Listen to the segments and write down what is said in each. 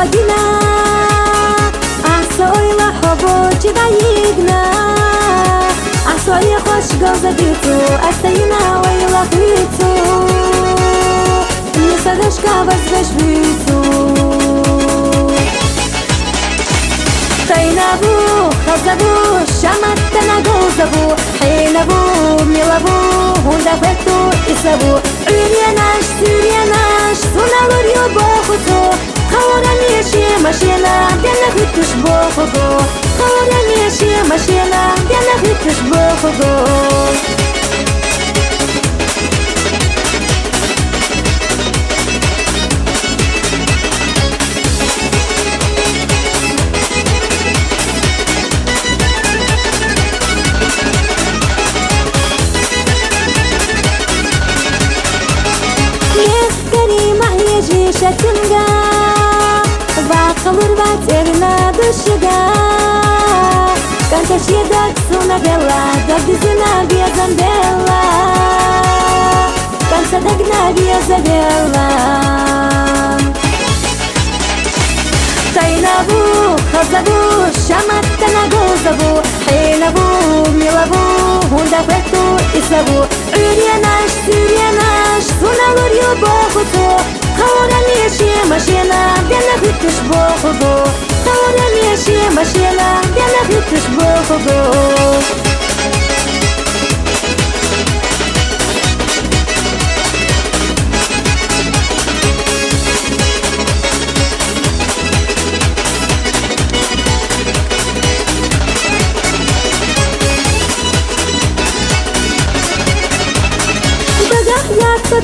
خواجنا أحسوي لحبو جدايقنا أحسوي خوش قوزديتو أستينا ويلا خيتو نسدشكا بس بشبيتو طينابو خزبو شمتنا قوزبو حينبو ميلابو هندفتو إسابو عرياناش سورياناش سونالوريو بوخوتو خورانيشي ماشينا دينا غيتوش بوخوتو خورانيشي ماشينا دينا غيتوش بوخوتو شتنگا باقلر باترنا دشگا کانتش یدک سونا گلا دگزنا بیازم دلا کانت دگنا بیازم دلا طينابو خزبو شمتنا قوزبو حينبو ميلابو هندفتو إسابو عرياناش سورياناش سونالوريو بوخوتو خورانيشي ماشينا دينا غيتوش بوخوتو خورانيشي ماشينا دينا غيتوش بوخوتو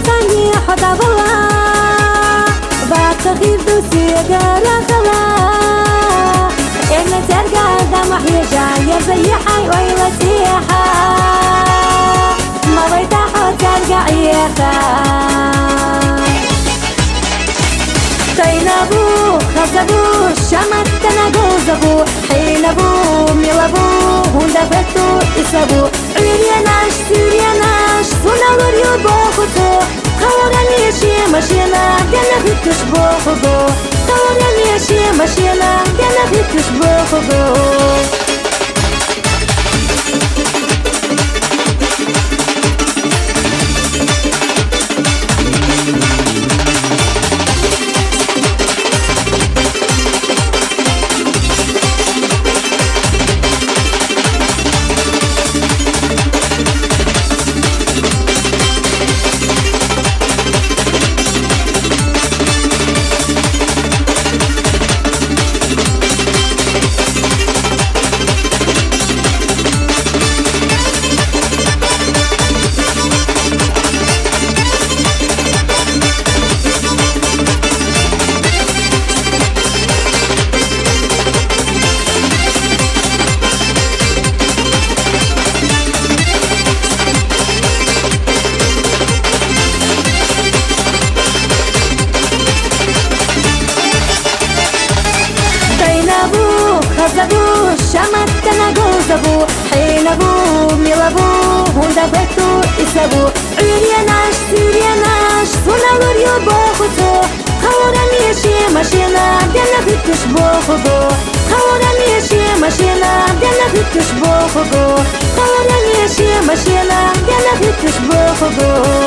Тани ходавала, бацахив дусига рахала. إن ترجع دم حيجا يرزي حي ويلا سيحا ما بيتاح ترجع يخا طينابو خزبو شمتنا قوزبو حينبو ميلابو هندفتو إسابو عرياناش سورياناش سونالوريو بوخوتو خورانيشي ماشينا دينا غيتوش بوخوتو خورانيشي ماشينا دينا غيتوش بوخوتو خزبو شمتنا قوزبو حينبو ميلابو هندفتو إسابو عرياناش سورياناش سونالوريو بوخوتو خورانيشي ماشينا دينا غيتوش بوخوتو خورانيشي ماشينا دينا غيتوش بوخوتو خورانيشي ماشينا دينا غيتوش بوخوتو